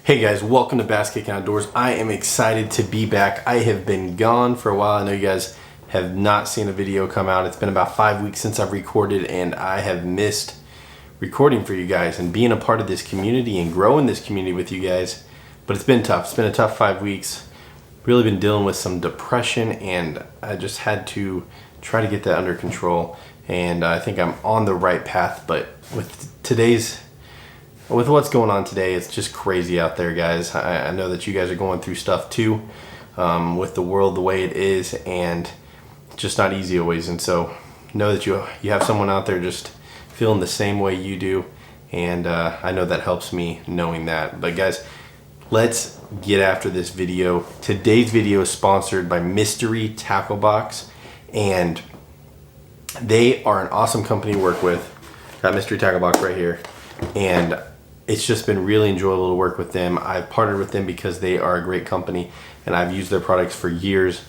Hey guys, welcome to Bass Kicking Outdoors. I am excited to be back. I have been gone for a while. I know you guys have not seen a video come out. It's been about 5 weeks since I've recorded, and I have missed recording for you guys and being a part of this community and growing this community with you guys. But it's been tough. It's been a tough 5 weeks. Really been dealing with some depression, and I just had to try to get that under control. And I think I'm on the right path, but with what's going on today, it's just crazy out there, guys. I know that you guys are going through stuff too, with the world the way it is, and it's just not easy always. And so know that you have someone out there just feeling the same way you do, and I know that helps me knowing that. But guys, let's get after this video. Today's video is sponsored by Mystery Tackle Box, and they are an awesome company to work with. Got Mystery Tackle Box right here, and it's just been really enjoyable to work with them. I've partnered with them because they are a great company, and I've used their products for years,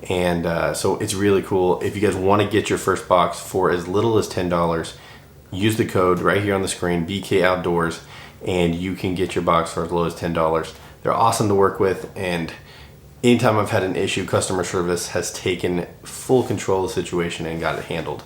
and so it's really cool. If you guys want to get your first box for as little as $10, use the code right here on the screen, BK Outdoors, and you can get your box for as low as $10. They're awesome to work with, and anytime I've had an issue, customer service has taken full control of the situation and got it handled.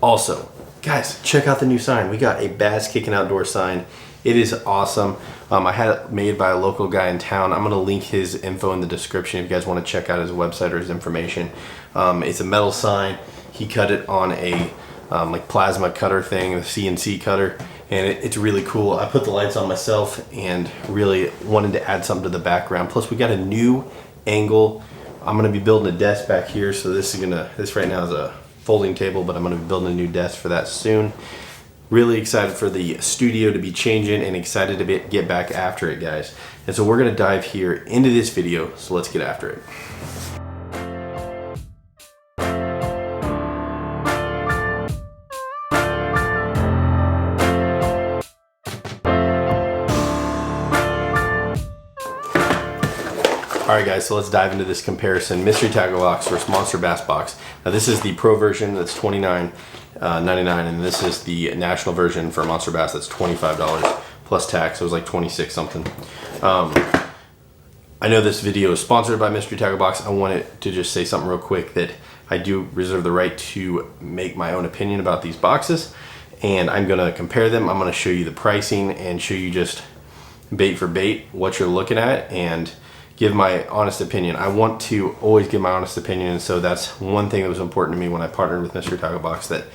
Also, guys, check out the new sign. We got a Bass Kicking Outdoors sign. It is awesome. I had it made by a local guy in town. I'm gonna link his info in the description if you guys want to check out his website or his information. It's a metal sign. He cut it on a like plasma cutter thing, a CNC cutter, and it's really cool. I put the lights on myself and really wanted to add something to the background. Plus, we got a new angle. I'm gonna be building a desk back here, so this right now is a folding table, but I'm gonna be building a new desk for that soon. Really excited for the studio to be changing and excited to get back after it, guys. And so we're gonna dive here into this video, so let's get after it. Alright guys, so let's dive into this comparison. Mystery Tackle Box versus Monsterbass box. Now this is the Pro version, that's $29.99, and this is the national version for Monsterbass, that's $25 plus tax, so it was like 26 something. I know this video is sponsored by Mystery Tackle Box. I wanted to just say something real quick, that I do reserve the right to make my own opinion about these boxes, and I'm going to compare them. I'm going to show you the pricing and show you just bait for bait what you're looking at, and give my honest opinion. I want to always give my honest opinion, and so that's one thing that was important to me when I partnered with Mystery Tackle Box, that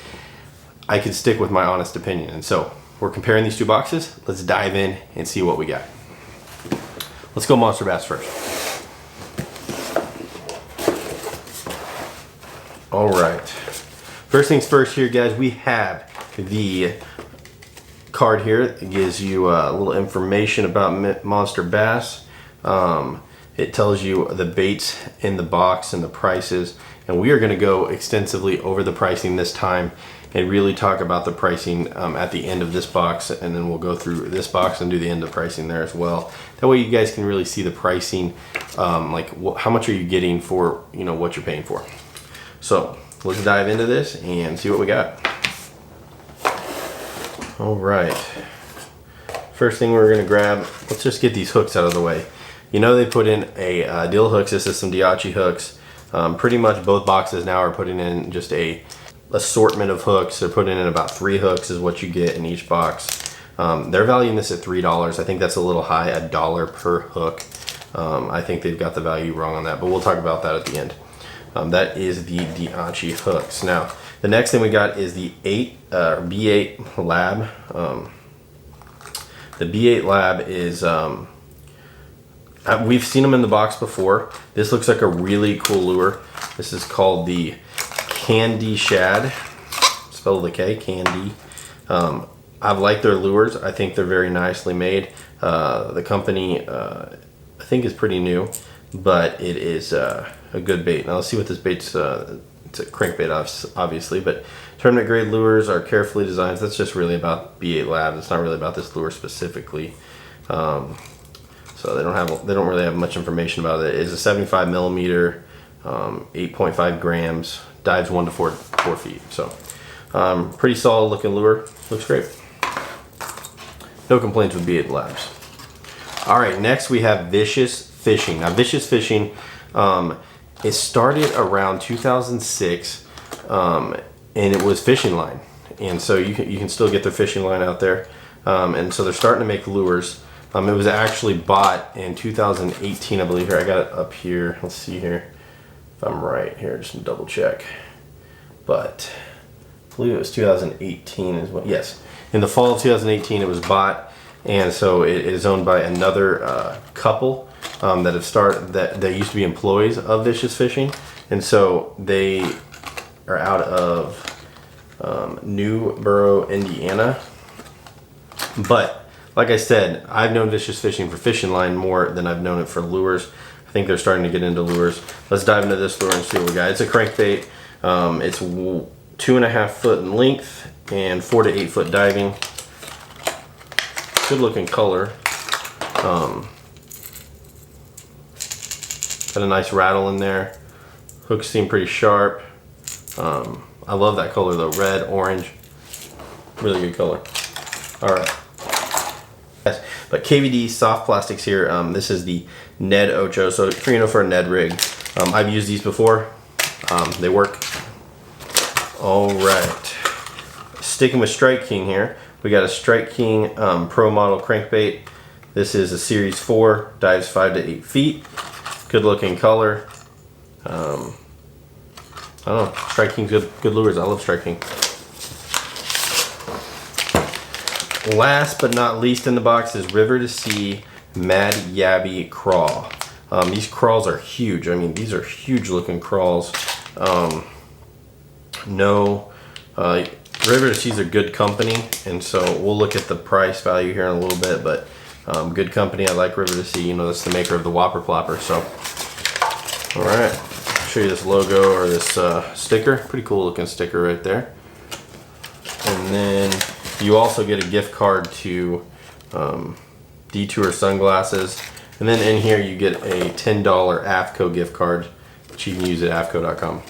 I could stick with my honest opinion. And so we're comparing these two boxes. Let's dive in and see what we got. Let's go Monsterbass first. All right. First things first here, guys, we have the card here. It gives you a little information about Monsterbass. It tells you the baits in the box and the prices, and we are going to go extensively over the pricing this time and really talk about the pricing at the end of this box, and then we'll go through this box and do the end of pricing there as well. That way you guys can really see the pricing, like how much are you getting for what you're paying for. So let's dive into this and see what we got. All right, first thing we're going to grab, let's just get these hooks out of the way. You know, they put in a deal of hooks. This is some Diachi hooks. Pretty much both boxes now are putting in just a assortment of hooks. They're putting in about 3 hooks is what you get in each box. They're valuing this at $3. I think that's a little high, $1 per hook. I think they've got the value wrong on that, but we'll talk about that at the end. That is the Diachi hooks. Now, the next thing we got is the B8 Lab. The B8 Lab is... we've seen them in the box before. This looks like a really cool lure. This is called the Candy Shad, spelled with a K, Candy. I've liked their lures. I think they're very nicely made. The company, I think, is pretty new, but it is a good bait. Now let's see what this bait's. It's a crankbait, obviously, but tournament grade lures are carefully designed. That's just really about B8 Lab. It's not really about this lure specifically. So they don't really have much information about it. It is a 75 millimeter, 8.5 grams, dives 1 to 4 feet. So pretty solid looking lure. Looks great. No complaints with B8 Labs. All right, next we have Vicious Fishing. Now, Vicious Fishing, it started around 2006, and it was fishing line. And so you can still get their fishing line out there. And so they're starting to make lures. It was actually bought in 2018, I believe. Here, I got it up here. Let's see here if I'm right here. Just double check. But I believe it was 2018 as well. Yes, in the fall of 2018, it was bought, and so it is owned by another couple that have started that used to be employees of Vicious Fishing, and so they are out of Newboro, Indiana. But like I said, I've known Vicious Fishing for fishing line more than I've known it for lures. I think they're starting to get into lures. Let's dive into this lure and see what we got. It's a crankbait. It's 2.5 foot in length and 4 to 8 foot diving. Good looking color. Got a nice rattle in there. Hooks seem pretty sharp. I love that color though, red, orange. Really good color. All right. Yes, but KVD soft plastics here. This is the Ned Ocho, so for a Ned rig. I've used these before. They work. All right. Sticking with Strike King here, we got a Strike King Pro Model crankbait. This is a Series 4, dives 5 to 8 feet. Good looking color. I don't know. Strike King's good lures. I love Strike King. Last but not least in the box is River to Sea Mad Yabby Crawl. These crawls are huge. I mean, these are huge looking crawls. River to Sea is a good company, and so we'll look at the price value here in a little bit, but good company. I like River to Sea. You know, that's the maker of the Whopper Plopper. So, all right, I'll show you this logo or this sticker. Pretty cool looking sticker right there. And then you also get a gift card to Detour Sunglasses. And then in here you get a $10 AFCO gift card, which you can use at AFCO.com.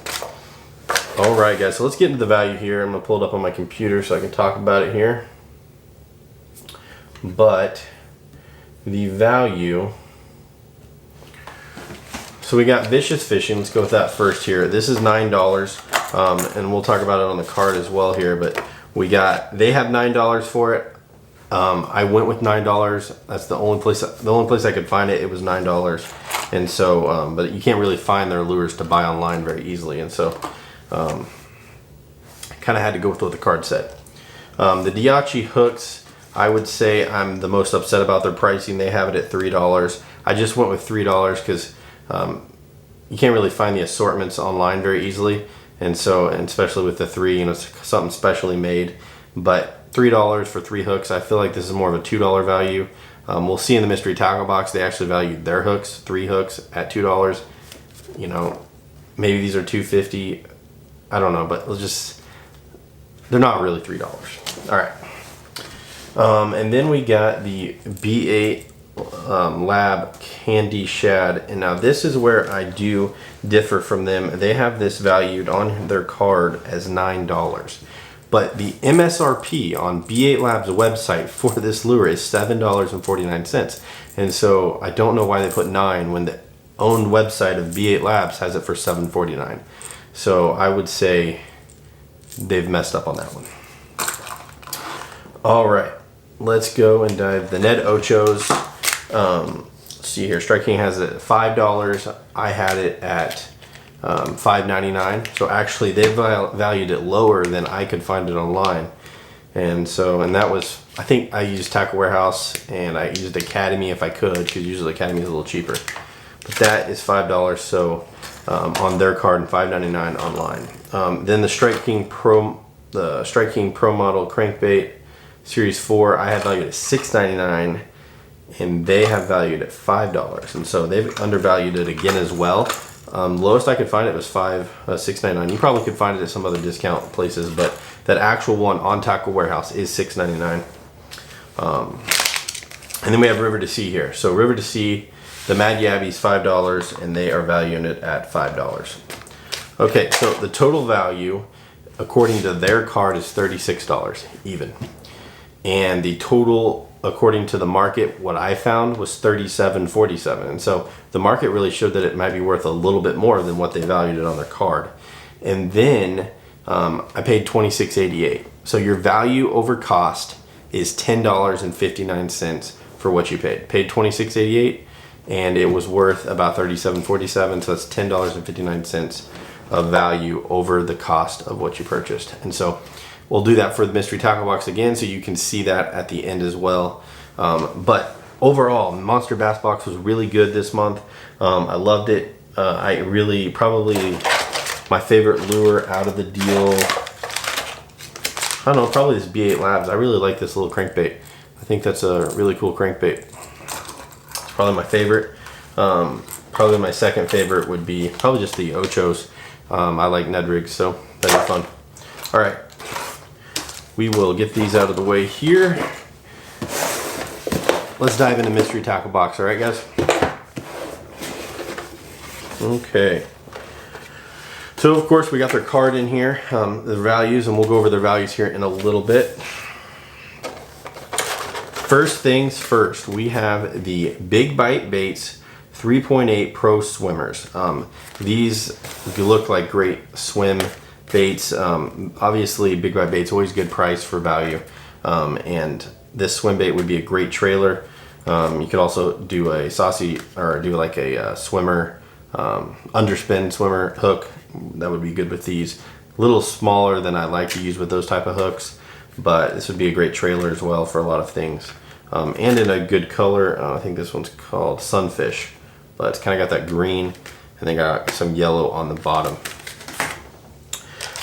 Alright guys, so let's get into the value here. I'm going to pull it up on my computer so I can talk about it here. But the value, so we got Vicious Fishing. Let's go with that first here. This is $9, and we'll talk about it on the card as well here, but they have $9 for it. I went with $9. That's the only place I could find it. It was $9, and so but you can't really find their lures to buy online very easily, and so kind of had to go with what the card said. The Diachi hooks, I would say I'm the most upset about their pricing. They have it at $3. I just went with $3 because you can't really find the assortments online very easily, and especially with the 3, you know, it's something specially made. But $3 for 3 hooks, I feel like this is more of a $2 value. We'll see in the mystery tackle box they actually valued their hooks, 3 hooks, at $2. You know, maybe these are $2.50. I don't know, but they're not really $3. All right. And then we got the B8 Lab Candy Shad, and now this is where I do differ from them. They have this valued on their card as $9, but the MSRP on B8 Lab's website for this lure is $7.49, and so I don't know why they put 9 when the owned website of B8 Labs has it for $7.49. So I would say they've messed up on that one. All right, let's go and dive the Ned Ochos. Let's see here, Strike King has it at $5. I had it at $5.99. So actually they valued it lower than I could find it online. And that was, I think I used Tackle Warehouse and I used Academy if I could, because usually Academy is a little cheaper. But that is $5, so on their card, and $5.99 online. Then the Strike King Pro Model Crankbait Series 4, I have valued at $6.99, and they have valued at $5, and so they've undervalued it again as well. Lowest I could find it was $6.99. You probably could find it at some other discount places, but that actual one on Tackle Warehouse is $6.99. And then we have River to Sea here. So River to Sea, the Mad Yabby's $5, and they are valuing it at $5. Okay, so the total value, according to their card, is $36 even. And the total according to the market, what I found was $37.47. And so the market really showed that it might be worth a little bit more than what they valued it on their card. And then I paid $26.88. So your value over cost is $10.59 for what you paid. Paid $26.88 and it was worth about $37.47. So that's $10.59 of value over the cost of what you purchased. And so we'll do that for the mystery tackle box again, so you can see that at the end as well. But overall, Monster Bass Box was really good this month. I loved it. I really, probably my favorite lure out of the deal, I don't know, probably this B8 Labs. I really like this little crankbait. I think that's a really cool crankbait. It's probably my favorite. Probably my second favorite would be probably just the Ochos. I like Ned rigs, so that'd be fun. All right. We will get these out of the way here. Let's dive into mystery tackle box, all right, guys? Okay. So of course we got their card in here, the values, and we'll go over their values here in a little bit. First things first, we have the Big Bite Baits 3.8 Pro Swimmers. These look like great swim baits. Obviously Big Bite Baits, always good price for value, and this swim bait would be a great trailer. You could also do a saucy, or do like a swimmer, underspin swimmer hook. That would be good with these. A little smaller than I like to use with those type of hooks, but this would be a great trailer as well for a lot of things. And in a good color, I think this one's called Sunfish, but it's kind of got that green, and they got some yellow on the bottom.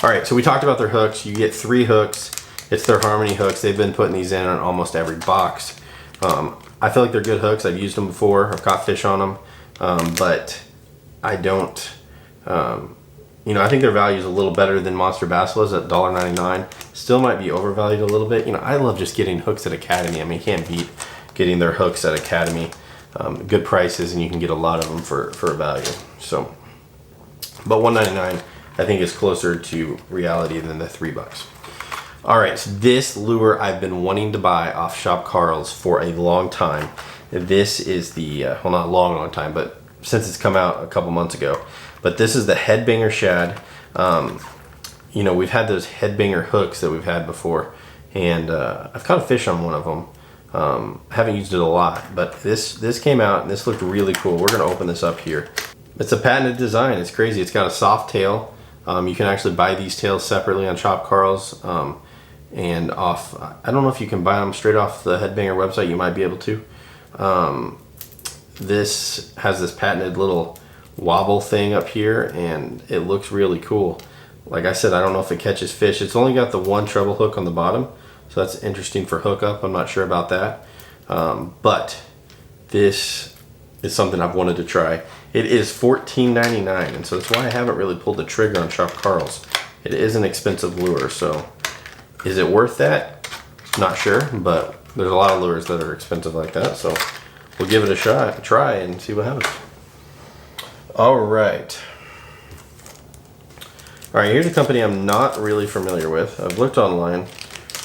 All right, so we talked about their hooks. You get 3 hooks. It's their Harmony hooks. They've been putting these in on almost every box. I feel like they're good hooks. I've used them before. I've caught fish on them, but I don't, you know, I think their value is a little better than Monster Bass was at $1.99. Still might be overvalued a little bit. You know, I love just getting hooks at Academy. I mean, you can't beat getting their hooks at Academy. Good prices, and you can get a lot of them for value. So, but $1.99 I think is closer to reality than the $3. All right, so this lure I've been wanting to buy off Shop Carl's for a long time. This is the, well, not a long time, but since it's come out a couple months ago. But this is the Headbanger Shad. You know, we've had those Headbanger hooks that we've had before, and I've caught a fish on one of them. I haven't used it a lot, but this came out and this looked really cool. We're gonna open this up here. It's a patented design. It's crazy. It's got a soft tail. You can actually buy these tails separately on Shop Carl's, and off, I don't know if you can buy them straight off the Headbanger website. You might be able to. This has this patented little wobble thing up here, and it looks really cool. Like I said, I don't know if it catches fish. It's only got the one treble hook on the bottom, so that's interesting for hookup. I'm not sure about that, but this is something I've wanted to try. It is $14.99, and so that's why I haven't really pulled the trigger on Shop Carl's. It is an expensive lure, so is it worth that? Not sure, but there's a lot of lures that are expensive like that, so we'll give it a try and see what happens. All right. All right, here's a company I'm not really familiar with. I've looked online.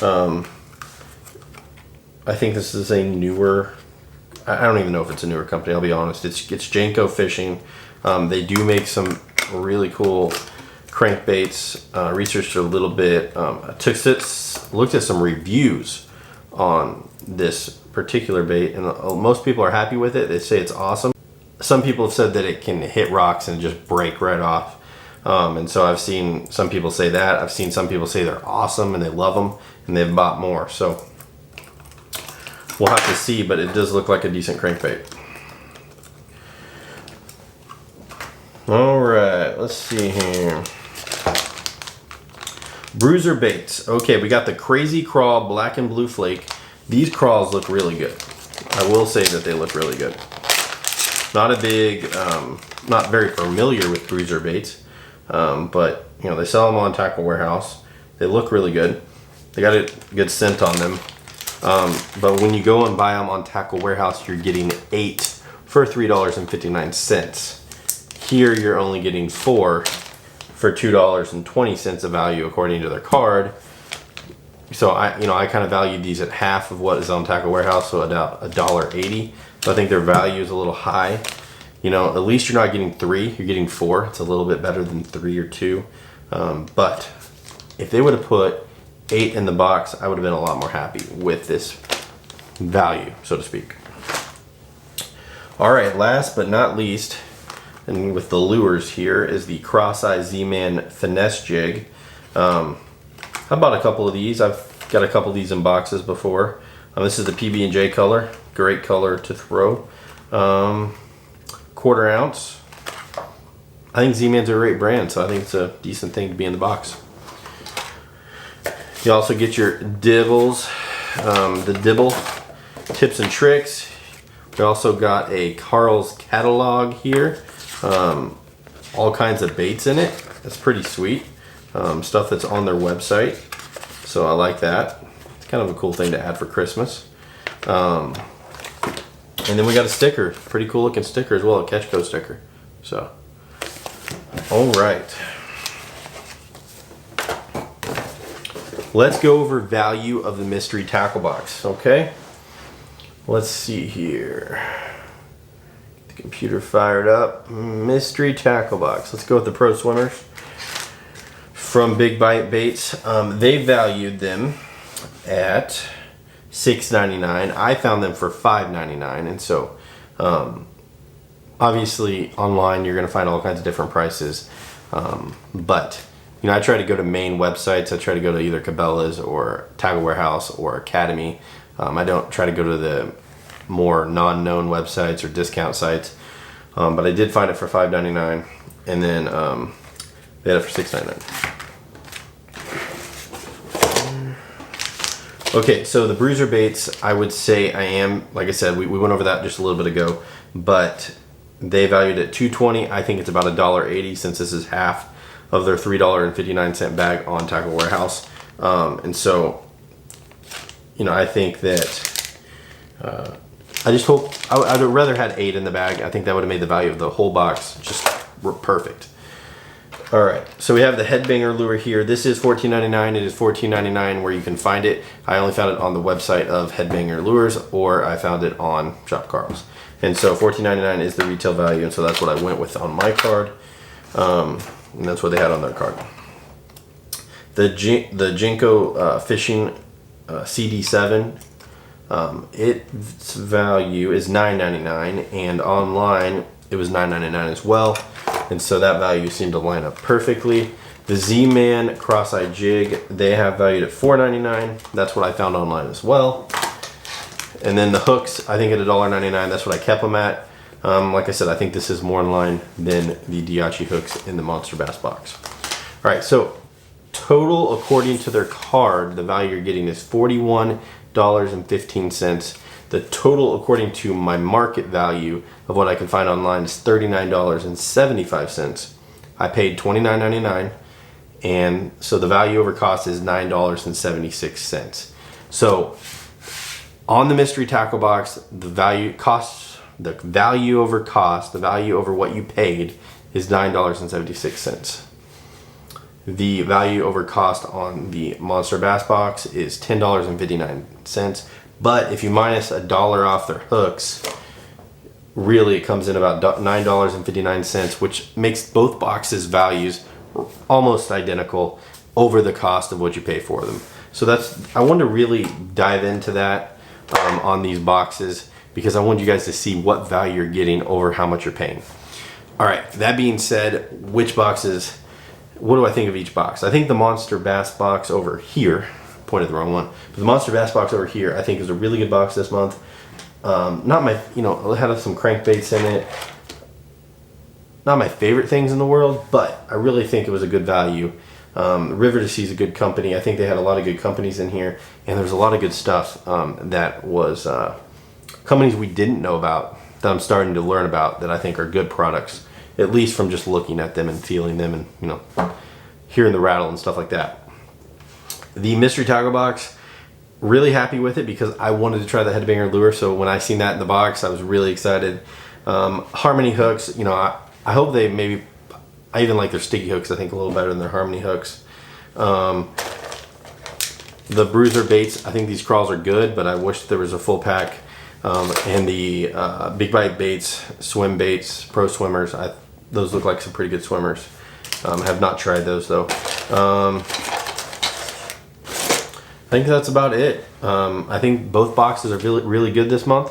I think this is a newer, I don't even know if it's a newer company, I'll be honest. It's Janko Fishing. They do make some really cool crankbaits. Researched a little bit. Looked at some reviews on this particular bait, and most people are happy with it. They say it's awesome. Some people have said that it can hit rocks and just break right off. And so I've seen some people say that. I've seen some people say they're awesome and they love them and they've bought more. So we'll have to see, but it does look like a decent crankbait. All right, let's see here. Bruiser baits. Okay, we got the Crazy Crawl Black and Blue Flake. These crawls look really good. I will say that they look really good. Not a big, not very familiar with bruiser baits, but you know, they sell them on Tackle Warehouse. They look really good. They got a good scent on them. But when you go and buy them on Tackle Warehouse, you're getting 8 for $3.59. Here you're only getting 4 for $2.20 of value according to their card. So So I kind of valued these at half of what is on Tackle Warehouse, so about $1.80. So I think their value is a little high. At least you're not getting 3, you're getting 4. It's a little bit better than 3 or 2. But if they would have put 8 in the box, I would have been a lot more happy with this value, so to speak. All right, last but not least, and with the lures here, is the Cross-Eye Z-Man Finesse Jig. I bought a couple of these. I've got a couple of these in boxes before. This is the PB&J color. Great color to throw. 1/4 ounce. I think Z-Man's a great brand, so I think it's a decent thing to be in the box. You also get your dibbles, the dibble tips and tricks. We also got a Carl's catalog here. All kinds of baits in it. That's pretty sweet. Stuff that's on their website. So I like that. It's kind of a cool thing to add for Christmas. And then we got a sticker. Pretty cool looking sticker as well, a Catchco sticker. So, all right. Let's go over value of the mystery tackle box, okay? Let's see here. Get the computer fired up. Mystery tackle box. Let's go with the Pro Swimmers from Big Bite Baits. They valued them at $6.99. I found them for $5.99, and so obviously online you're going to find all kinds of different prices, but I try to go to main websites. I try to go to either Cabela's or Tackle Warehouse or Academy. I don't try to go to the more non-known websites or discount sites, but I did find it for $5.99, and then they had it for $6.99. Okay, so the bruiser baits, I would say like I said, we went over that just a little bit ago, but they valued it at $2.20. I think it's about $1.80 since this is half of their $3.59 bag on Tackle Warehouse. And so, I think that I just hope I'd rather had 8 in the bag. I think that would have made the value of the whole box just perfect. All right, so we have the Headbanger lure here. This is $14.99. It is $14.99 where you can find it. I only found it on the website of Headbanger Lures, or I found it on Shop Carl's. And so $14.99 is the retail value, and so that's what I went with on my card. And that's what they had on their card. The Jinko Fishing CD7, its value is $9.99, and online it was $9.99 as well. And so that value seemed to line up perfectly. The Z-Man Cross-Eye Jig, they have valued at $4.99. That's what I found online as well. And then the hooks, I think at $1.99, that's what I kept them at. Like I said, I think this is more in line than the Diachi hooks in the Monsterbass box. All right, so total, according to their card, the value you're getting is $41.15. The total, according to my market value of what I can find online, is $39.75. I paid $29.99, and so the value over cost is $9.76. So on the mystery tackle box, the value over cost, the value over what you paid is $9.76. The value over cost on the Monsterbass box is $10.59. But if you minus $1 off their hooks, really it comes in about $9.59, which makes both boxes' values almost identical over the cost of what you pay for them. So I wanted to really dive into that on these boxes, because I want you guys to see what value you're getting over how much you're paying. All right, that being said, what do I think of each box? I think the Monsterbass box over here, pointed the wrong one, but the Monsterbass box over here I think is a really good box this month. Not my, it had some crankbaits in it. Not my favorite things in the world, but I really think it was a good value. River to Sea is a good company. I think they had a lot of good companies in here, and there's a lot of good stuff that was companies we didn't know about that I'm starting to learn about that I think are good products, at least from just looking at them and feeling them and hearing the rattle and stuff like that. The mystery tackle box, really happy with it because I wanted to try the Headbanger lure, so when I seen that in the box I was really excited. Harmony hooks, I hope I even like their sticky hooks, I think a little better than their Harmony hooks. The bruiser baits, I think these crawls are good, but I wish there was a full pack. And the big bite baits, swim baits, pro swimmers, those look like some pretty good swimmers. Have not tried those though. I think that's about it. I think both boxes are really, really good this month.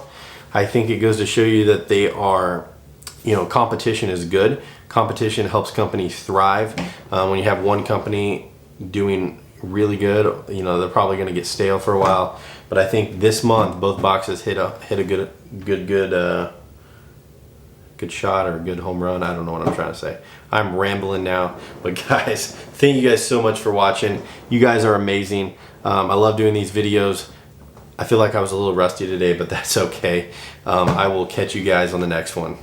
I think it goes to show you that they are, you know, competition is good. Competition helps companies thrive. When you have one company doing really good, you know, they're probably going to get stale for a while. But I think this month both boxes hit a good shot or a good home run. I don't know what I'm trying to say. I'm rambling now, but guys, thank you guys so much for watching. You guys are amazing. I love doing these videos. I feel like I was a little rusty today, but that's okay. I will catch you guys on the next one.